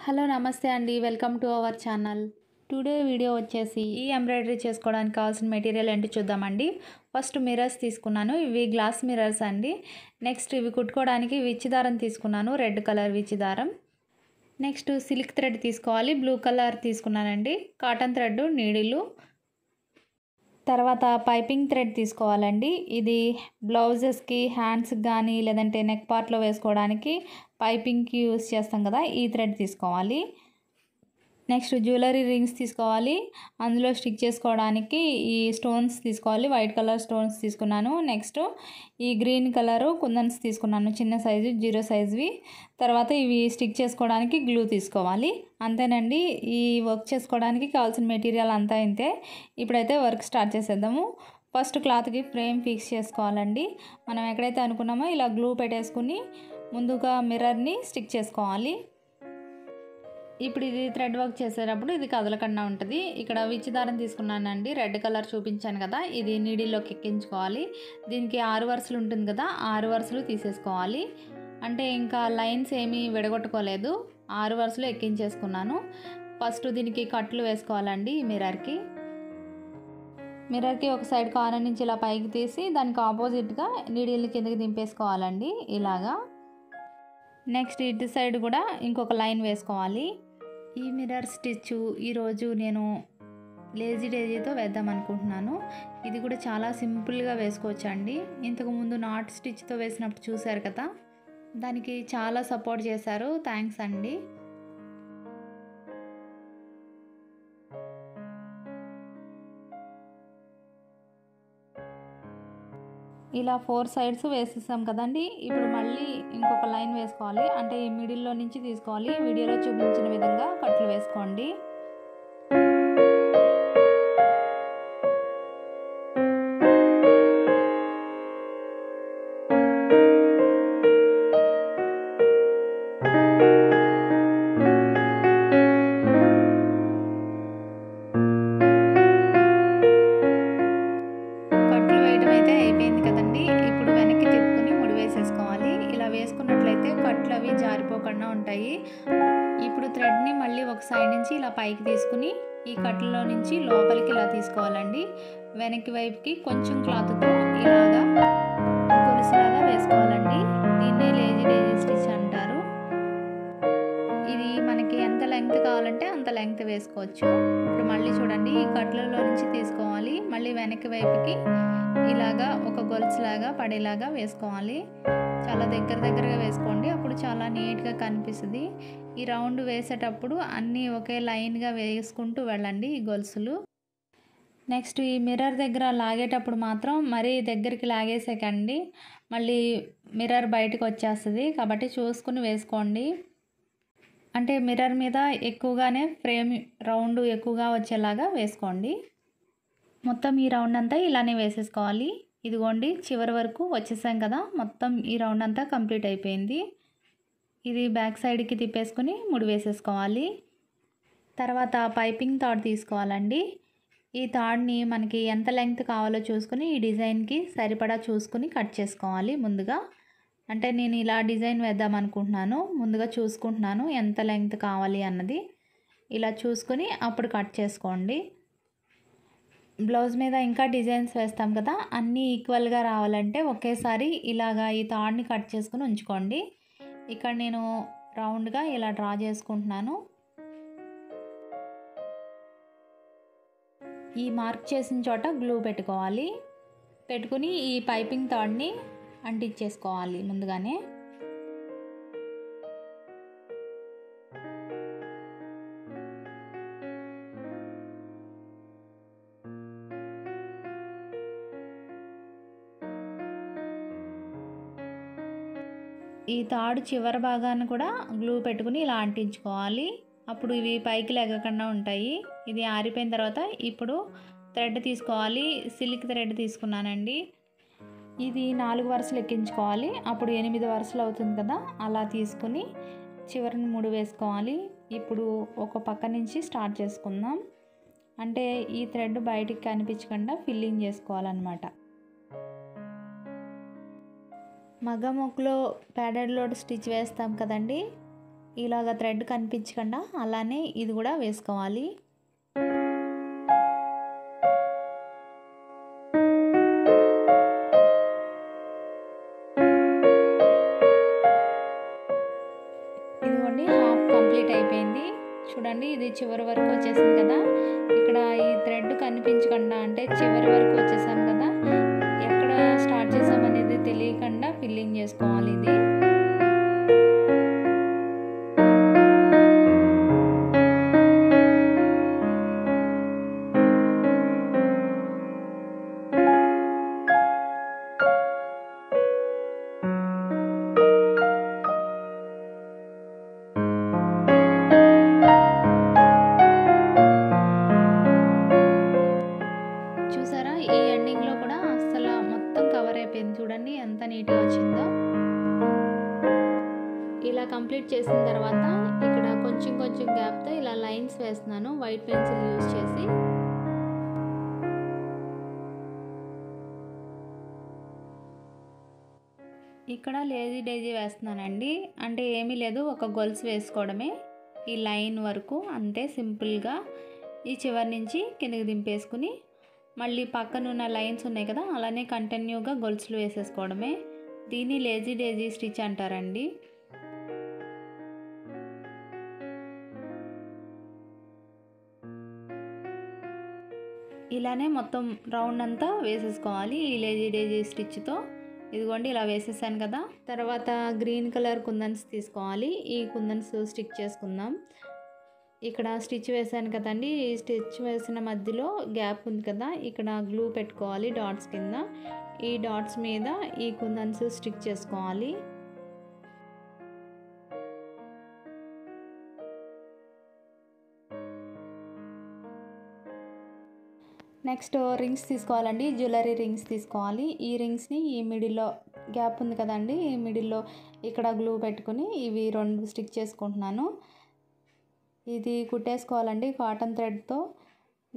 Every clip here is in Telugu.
హలో నమస్తే అండి, welcome to our channel. Today video వచ్చేసి ఈ ఎంబ్రాయిడరీ చేసుకోవడానికి కావాల్సిన మెటీరియల్ ఏంటి చూద్దామండి. ఫస్ట్ మిర్రర్స్ తీసుకున్నాను, ఇవి గ్లాస్ మిర్రర్స్ అండి. నెక్స్ట్ ఇవి కుట్టుకోవడానికి విచ్చి దారం తీసుకున్నాను, రెడ్ కలర్ విచ్చి దారం. నెక్స్ట్ సిల్క్ థ్రెడ్ తీసుకోవాలి, బ్లూ కలర్ తీసుకున్నానండి. కాటన్ థ్రెడ్, నీడిలు, తర్వాత పైపింగ్ థ్రెడ్ తీసుకోవాలండి. ఇది బ్లౌజెస్కి, హ్యాండ్స్కి కానీ లేదంటే నెక్ పార్ట్లో వేసుకోవడానికి పైపింగ్కి యూస్ చేస్తాం కదా, ఈ థ్రెడ్ తీసుకోవాలి. నెక్స్ట్ జ్యువెలరీ రింగ్స్ తీసుకోవాలి, అందులో స్టిక్ చేసుకోవడానికి ఈ స్టోన్స్ తీసుకోవాలి. వైట్ కలర్ స్టోన్స్ తీసుకున్నాను. నెక్స్ట్ ఈ గ్రీన్ కలరు కుందన్స్ తీసుకున్నాను, చిన్న సైజు 0 సైజువి. తర్వాత ఇవి స్టిక్ చేసుకోవడానికి గ్లూ తీసుకోవాలి. అంతేనండి, ఈ వర్క్ చేసుకోవడానికి కావాల్సిన మెటీరియల్ అంతా ఇంతే. ఇప్పుడైతే వర్క్ స్టార్ట్ చేసేద్దాము. ఫస్ట్ క్లాత్కి ఫ్రేమ్ ఫిక్స్ చేసుకోవాలండి. మనం ఎక్కడైతే అనుకున్నామో ఇలా గ్లూ పెట్టేసుకుని ముందుగా మిర్రర్ని స్టిక్ చేసుకోవాలి. ఇప్పుడు ఇది థ్రెడ్ వర్క్ చేసేటప్పుడు ఇది కదలకుండా ఉంటుంది. ఇక్కడ విచ్చి దారం తీసుకున్నానండి, రెడ్ కలర్ చూపించాను కదా, ఇది నీడిల్లోకి ఎక్కించుకోవాలి. దీనికి 6 వరుసలు ఉంటుంది కదా, 6 వరుసలు తీసేసుకోవాలి. అంటే ఇంకా లైన్స్ ఏమీ విడగొట్టుకోలేదు, 6 వరుసలు ఎక్కించేసుకున్నాను. ఫస్ట్ దీనికి కట్లు వేసుకోవాలండి. ఈ మిర్రర్కి ఒక సైడ్ కార్నర్ నుంచి ఇలా పైకి తీసి దానికి ఆపోజిట్గా నీడిల్ని కిందకి దింపేసుకోవాలండి ఇలాగా. నెక్స్ట్ ఇటు సైడ్ కూడా ఇంకొక లైన్ వేసుకోవాలి. ఈ మిర్రర్ స్టిచ్ ఈరోజు నేను లేజీ డేజీతో వేద్దాం అనుకుంటున్నాను. ఇది కూడా చాలా సింపుల్గా వేసుకోవచ్చండి. ఇంతకుముందు నాట్ స్టిచ్తో వేసినప్పుడు చూశారు కదా, దానికి చాలా సపోర్ట్ చేశారు, థ్యాంక్స్ అండి. ఇలా 4 సైడ్స్ వేసేసాం కదండి. ఇప్పుడు మళ్ళీ ఇంకొక లైన్ వేసుకోవాలి, అంటే ఈ మిడిల్లో నుంచి తీసుకోవాలి. వీడియోలో చూపించిన విధంగా కట్లు వేసుకోండి. కట్లు వేయడం అయితే అయిపోయింది కదండి. ఇప్పుడు వెనక్కి తిప్పుకుని ముడి వేసేసుకోవాలి. ఇలా వేసుకున్నట్లయితే కట్లు అవి జారిపోకుండా ఉంటాయి. ఇప్పుడు థ్రెడ్ని మళ్ళీ ఒక సైడ్ నుంచి ఇలా పైకి తీసుకుని ఈ కట్లలో నుంచి లోపలికి ఇలా తీసుకోవాలండి. వెనక్కి వైపుకి కొంచెం క్లాత్తో ఇలాగా గొలుసులాగా వేసుకోవాలండి. దీన్నే లేజీ డేజీ స్టిచ్ అంటారు. ఇది మనకి ఎంత లెంగ్త్ కావాలంటే అంత లెంగ్త్ వేసుకోవచ్చు. ఇప్పుడు మళ్ళీ చూడండి, ఈ కట్లలో నుంచి తీసుకోవాలి, మళ్ళీ వెనక్కి వైపుకి ఇలాగా ఒక గొలుసులాగా పడేలాగా వేసుకోవాలి. చాలా దగ్గరగా వేసుకోండి, అప్పుడు చాలా నీట్గా కనిపిస్తుంది. ఈ రౌండ్ వేసేటప్పుడు అన్నీ ఒకే లైన్గా వేసుకుంటూ వెళ్ళండి ఈ గొలుసులు. నెక్స్ట్ ఈ మిర్రర్ దగ్గర లాగేటప్పుడు మాత్రం మరీ దగ్గరికి లాగేసేకండి, మళ్ళీ మిర్రర్ బయటకు వచ్చేస్తుంది. కాబట్టి చూసుకుని వేసుకోండి. అంటే మిర్రర్ మీద ఎక్కువగానే ఫ్రేమ్ రౌండ్ ఎక్కువగా వచ్చేలాగా వేసుకోండి. మొత్తం ఈ రౌండ్ అంతా ఇలానే వేసేసుకోవాలి. ఇదిగోండి, చివరి వరకు వచ్చేసాం కదా, మొత్తం ఈ రౌండ్ అంతా కంప్లీట్ అయిపోయింది. ఇది బ్యాక్ సైడ్కి తిప్పేసుకుని ముడి వేసేసుకోవాలి. తర్వాత పైపింగ్ తాడు తీసుకోవాలండి. ఈ తాడుని మనకి ఎంత లెంగ్త్ కావాలో చూసుకుని ఈ డిజైన్కి సరిపడా చూసుకుని కట్ చేసుకోవాలి ముందుగా. అంటే నేను ఇలా డిజైన్ వేద్దాం అనుకుంటున్నాను, ముందుగా చూసుకుంటున్నాను ఎంత లెంగ్త్ కావాలి అన్నది. ఇలా చూసుకుని అప్పుడు కట్ చేసుకోండి. బ్లౌజ్ మీద ఇంకా డిజైన్స్ వేస్తాం కదా, అన్నీ ఈక్వల్గా రావాలంటే ఒకేసారి ఇలాగా ఈ తాడుని కట్ చేసుకుని ఉంచుకోండి. ఇక్కడ నేను రౌండ్గా ఇలా డ్రా చేసుకుంటున్నాను. ఈ మార్క్ చేసిన చోట గ్లూ పెట్టుకోవాలి. పెట్టుకుని ఈ పైపింగ్ తాడుని అంటించేసుకోవాలి ముందుగానే. ఈ తాడు చివరి భాగాన్ని కూడా గ్లూ పెట్టుకుని ఇలా అంటించుకోవాలి, అప్పుడు ఇవి పైకి లెగకుండా ఉంటాయి. ఇది ఆరిపోయిన తర్వాత ఇప్పుడు థ్రెడ్ తీసుకోవాలి. సిల్క్ థ్రెడ్ తీసుకున్నానండి. ఇది 4 వరుసలు ఎక్కించుకోవాలి, అప్పుడు 8 వరుసలు అవుతుంది కదా, అలా తీసుకుని చివరిని ముడి వేసుకోవాలి. ఇప్పుడు ఒక పక్క నుంచి స్టార్ట్ చేసుకుందాం. అంటే ఈ థ్రెడ్ బయటికి కనిపించకుండా ఫిల్లింగ్ చేసుకోవాలన్నమాట. మగ్గం ముక్కలో ప్యాడెడ్ లోడ్ స్టిచ్ వేస్తాం కదండి, ఇలాగ థ్రెడ్ కనిపించకుండా అలానే ఇది కూడా వేసుకోవాలి. ఇదిగోండి హాఫ్ కంప్లీట్ అయిపోయింది. చూడండి ఇది చివరి వరకు వచ్చేసింది కదా. ఇక్కడ ఈ థ్రెడ్ కనిపించకుండా అంటే చివరి వరకు వచ్చేసాం కదా, ఎక్కడ స్టార్ట్ చేసామనేది తెలియకుండా ఫిల్లింగ్ చేసుకోవాలి. ఇది చూసారా, ఈ ఎండింగ్లో కూడా అసలు మొత్తం కవర్ అయిపోయింది. చూడండి ఎంత నీట్గా వచ్చిందో. ఇలా కంప్లీట్ చేసిన తర్వాత ఇక్కడ కొంచెం కొంచెం గ్యాప్తో ఇలా లైన్స్ వేస్తున్నాను వైట్ పెన్సిల్ యూజ్ చేసి. ఇక్కడ లేజీ డేజీ వేస్తున్నానండి. అంటే ఏమీ లేదు, ఒక గొలుసు వేసుకోవడమే ఈ లైన్ వరకు అంతే. సింపుల్గా ఈ చివరి నుంచి కిందకి దింపేసుకుని మళ్ళీ పక్కన ఉన్న లైన్స్ ఉన్నాయి కదా, అలానే కంటిన్యూగా గొలుసులు వేసేసుకోవడమే. దీన్ని లేజీ డేజీ స్టిచ్ అంటారండి. ఇలానే మొత్తం రౌండ్ అంతా వేసేసుకోవాలి ఈ లేజీ డేజీ స్టిచ్తో. ఇదిగోండి ఇలా వేసేసాను కదా. తర్వాత గ్రీన్ కలర్ కుందన్స్ తీసుకోవాలి. ఈ కుందన్స్ స్టిక్ చేసుకుందాం. ఇక్కడ స్టిచ్ వేసాను కదండి, ఈ స్టిచ్ వేసిన మధ్యలో గ్యాప్ ఉంది కదా, ఇక్కడ గ్లూ పెట్టుకోవాలి డాట్స్ కింద. ఈ డాట్స్ మీద ఈ కుందన్స్ స్టిక్ చేసుకోవాలి. నెక్స్ట్ రింగ్స్ తీసుకోవాలండి, జ్యువెలరీ రింగ్స్ తీసుకోవాలి. ఈ రింగ్స్ని ఈ మిడిల్లో గ్యాప్ ఉంది కదండి, ఈ మిడిల్లో ఇక్కడ గ్లూ పెట్టుకుని ఇవి 2 స్టిక్ చేసుకుంటున్నాను. ఇది కుట్టేసుకోవాలండి కాటన్ థ్రెడ్తో.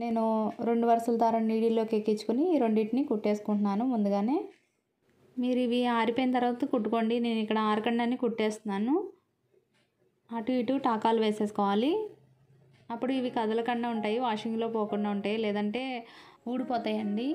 నేను 2 వరుసల దారం నీడిల్లోకి ఎక్కించుకొని ఈ రెండింటిని కుట్టేసుకుంటున్నాను ముందుగానే. మీరు ఇవి ఆరిపోయిన తర్వాత కుట్టుకోండి. నేను ఇక్కడ ఆరకుండానే కుట్టేస్తున్నాను. అటు ఇటు టాకాలు వేసేసుకోవాలి. అప్పుడు ఇవి కదలకుండా ఉంటాయి, వాషింగ్లో పోకుండా ఉంటాయి, లేదంటే ఊడిపోతాయండి.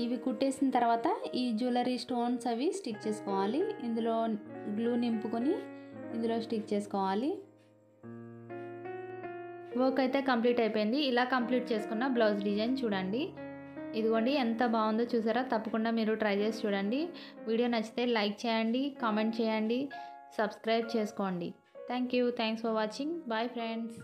ఇవి కుట్టేసిన తర్వాత ఈ జ్యువెలరీ స్టోన్స్ అవి స్టిక్ చేసుకోవాలి. ఇందులో గ్లూ నింపుకొని ఇందులో స్టిక్ చేసుకోవాలి. వర్క్ అయితే కంప్లీట్ అయిపోయింది. ఇలా కంప్లీట్ చేసుకున్న బ్లౌజ్ డిజైన్ చూడండి. ఇదిగోండి ఎంత బాగుందో చూసారా. తప్పకుండా మీరు ట్రై చేసి చూడండి. వీడియో నచ్చితే లైక్ చేయండి, కామెంట్ చేయండి, సబ్స్క్రైబ్ చేసుకోండి. Thanks for watching. Bye friends.